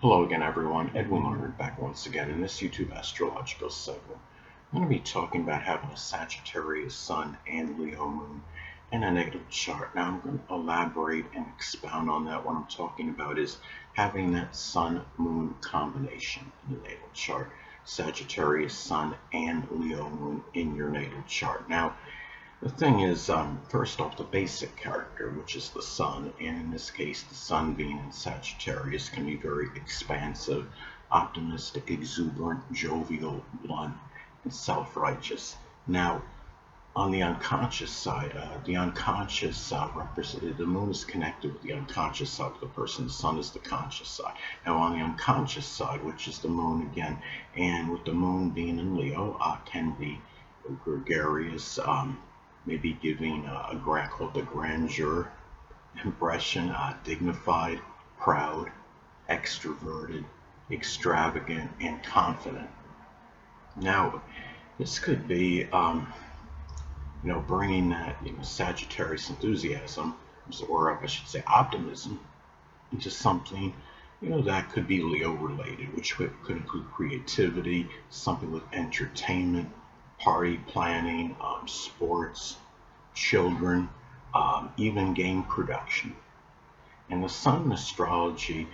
Hello again, everyone. Edwin Learnard back once again in this YouTube astrological segment. I'm going to be talking about having a Sagittarius Sun and Leo Moon in a natal chart. Now, I'm going to elaborate and expound on that. What I'm talking about is having that Sun-Moon combination in the natal chart. Sagittarius Sun and Leo Moon in your natal chart. Now, the thing is, first off, the basic character, which is the Sun, and in this case, the Sun being in Sagittarius, can be very expansive, optimistic, exuberant, jovial, blunt, and self-righteous. Now, on the unconscious side, the Moon is connected with the unconscious side of the person. The Sun is the conscious side. Now, on the unconscious side, which is the Moon again, and with the Moon being in Leo, can be gregarious, maybe giving a grandeur impression, dignified, proud, extroverted, extravagant, and confident. Now, this could be, bringing that, Sagittarius enthusiasm, or I should say optimism, into something, that could be Leo related, which could include creativity, something with entertainment, party planning, sports, children, even game production. And the Sun in astrology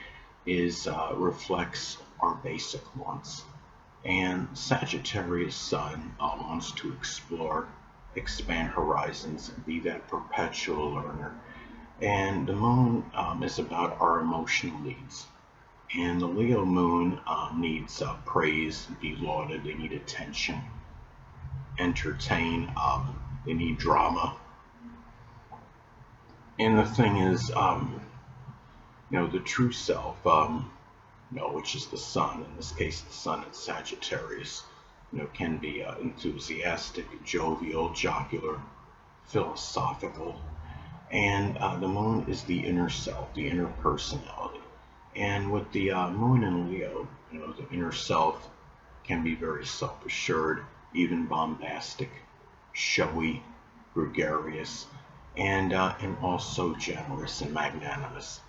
reflects our basic wants. And Sagittarius Sun wants to explore, expand horizons, and be that perpetual learner. And the Moon is about our emotional needs. And the Leo Moon needs praise, be lauded, they need attention, entertain, they need drama. And the thing is, the true self, which is the Sun, in this case the Sun in Sagittarius, can be enthusiastic, jovial, jocular, philosophical. And the Moon is the inner self, the inner personality. And with the Moon in Leo, the inner self can be very self-assured, even bombastic, showy, gregarious, and also generous and magnanimous.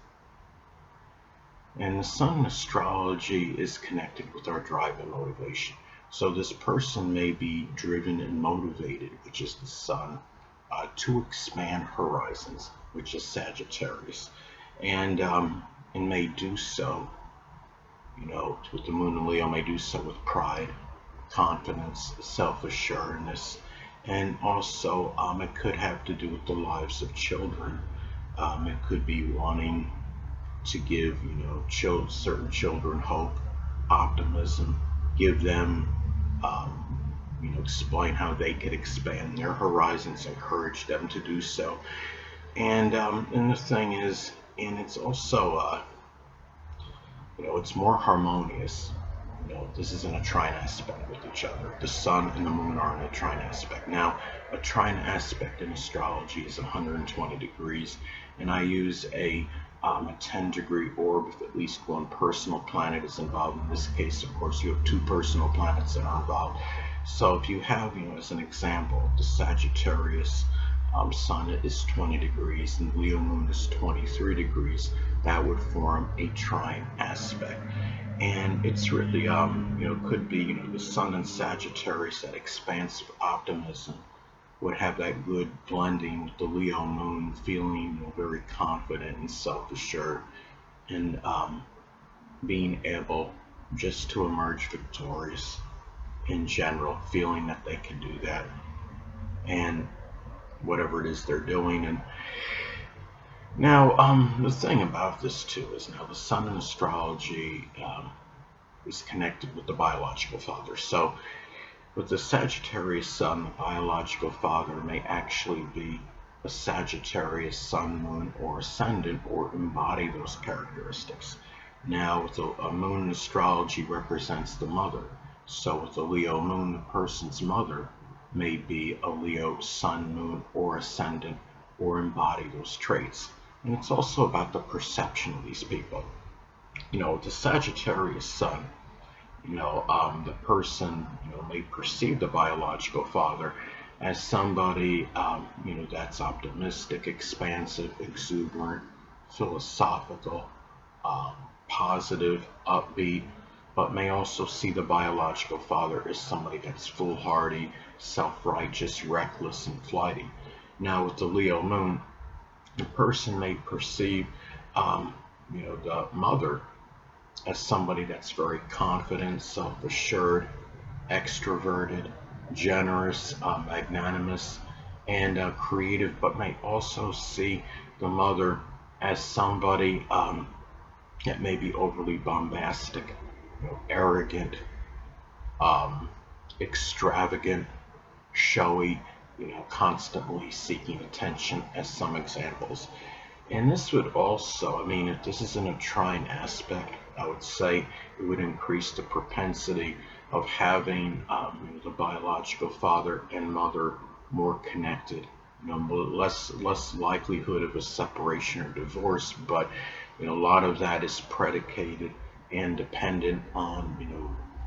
And the Sun in astrology is connected with our drive and motivation. So this person may be driven and motivated, which is the Sun, to expand horizons, which is Sagittarius, and may do so, with the Moon in Leo, may do so with pride, confidence, self-assuredness, and also it could have to do with the lives of children. It could be wanting to give, certain children hope, optimism, give them, explain how they could expand their horizons, encourage them to do so. And the thing is, and it's also, it's more harmonious. This is in a trine aspect with each other. The Sun and the Moon are in a trine aspect. Now, a trine aspect in astrology is 120 degrees, and I use a 10-degree orb with at least one personal planet is involved. In this case, of course, you have two personal planets that are involved. So if you have, as an example, the Sagittarius Sun is 20 degrees and Leo Moon is 23 degrees, that would form a trine aspect. And it's really, could be, the Sun in Sagittarius, that expansive optimism, would have that good blending with the Leo Moon, feeling very confident and self-assured, and being able just to emerge victorious in general, feeling that they can do that, and whatever it is they're doing. And now, the thing about this too is, now the Sun in astrology is connected with the biological father. So with the Sagittarius Sun, the biological father may actually be a Sagittarius Sun, Moon, or Ascendant, or embody those characteristics. Now, with a Moon in astrology represents the mother. So with the Leo Moon, the person's mother may be a Leo Sun, Moon, or Ascendant, or embody those traits. And it's also about the perception of these people. With the Sagittarius Sun, the person, may perceive the biological father as somebody, that's optimistic, expansive, exuberant, philosophical, positive, upbeat, but may also see the biological father as somebody that's foolhardy, self-righteous, reckless, and flighty. Now, with the Leo moon, the person may perceive, um, the mother as somebody that's very confident, self-assured, extroverted, generous, magnanimous, and creative, but may also see the mother as somebody that may be overly bombastic, arrogant, um, extravagant, showy, constantly seeking attention, as some examples. And this would also, I mean, if this isn't a trine aspect, I would say it would increase the propensity of having the biological father and mother more connected. Less likelihood of a separation or divorce, but a lot of that is predicated and dependent on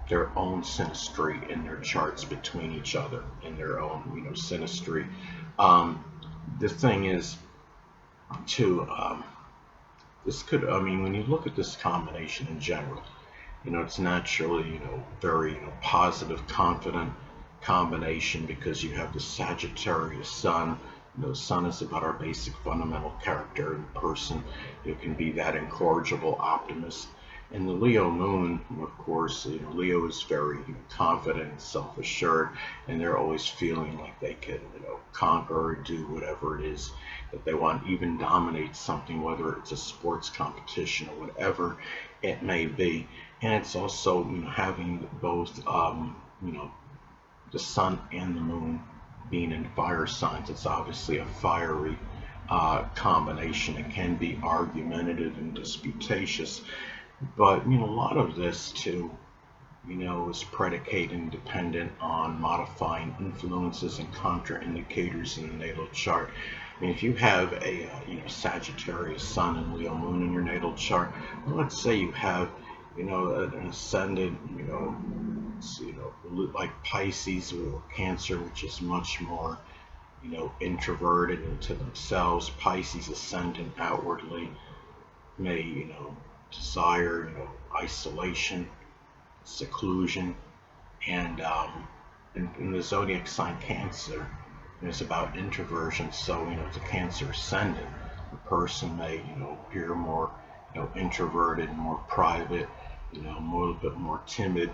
their own synastry in their charts between each other in their own synastry. Um, the thing is too, this could, I mean, when you look at this combination in general, it's naturally, very, positive, confident combination because you have the Sagittarius Sun. The Sun is about our basic fundamental character and person. It can be that incorrigible optimist. And the Leo moon, of course, Leo is very confident, self-assured, and they're always feeling like they can, conquer or do whatever it is that they want, even dominate something, whether it's a sports competition or whatever it may be. And it's also, having both, the sun and the moon being in fire signs. It's obviously a fiery combination. It can be argumentative and disputatious, but a lot of this too, is predicated and dependent on modifying influences and contraindicators in the natal chart. I mean, if you have a Sagittarius Sun and Leo Moon in your natal chart, well, let's say you have an ascendant, like Pisces or Cancer, which is much more introverted into themselves. Pisces ascendant outwardly may desire isolation, seclusion, and in the zodiac sign Cancer, it's about introversion. So the Cancer ascendant, the person may appear more introverted, more private, a little bit more timid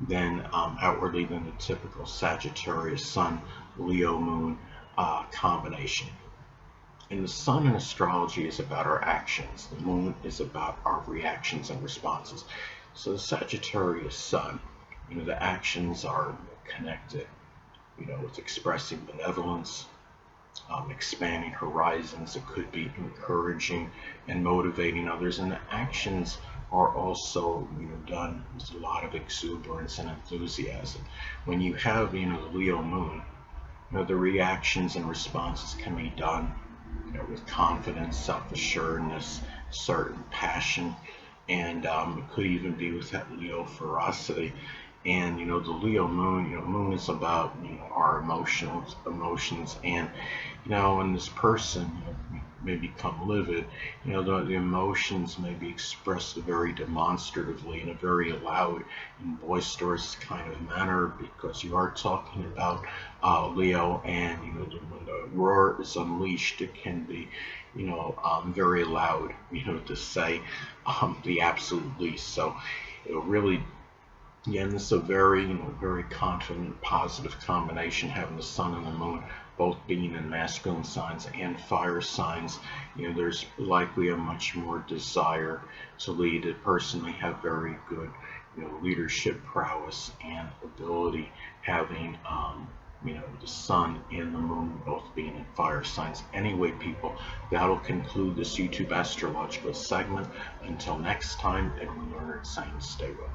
than outwardly than the typical Sagittarius Sun Leo Moon combination. And the sun in astrology is about our actions. The moon is about our reactions and responses. So the Sagittarius Sun, the actions are connected, with expressing benevolence, expanding horizons. It could be encouraging and motivating others. And the actions are also, done with a lot of exuberance and enthusiasm. When you have, the Leo moon, the reactions and responses can be done, with confidence, self-assuredness, certain passion, and it could even be with that Leo ferocity. And the Leo moon, moon is about our emotions, and when this person may become livid, the emotions may be expressed very demonstratively in a very loud and boisterous kind of manner, because you are talking about Leo, and when the roar is unleashed, it can be very loud, to say the absolute least. So really, again, this is a very, very confident, positive combination, having the sun and the moon both being in masculine signs and fire signs. There's likely a much more desire to lead. A person may have very good, leadership prowess and ability, having, the sun and the moon both being in fire signs. Anyway, people, that'll conclude this YouTube astrological segment. Until next time, Edwin Learnard saying stay well.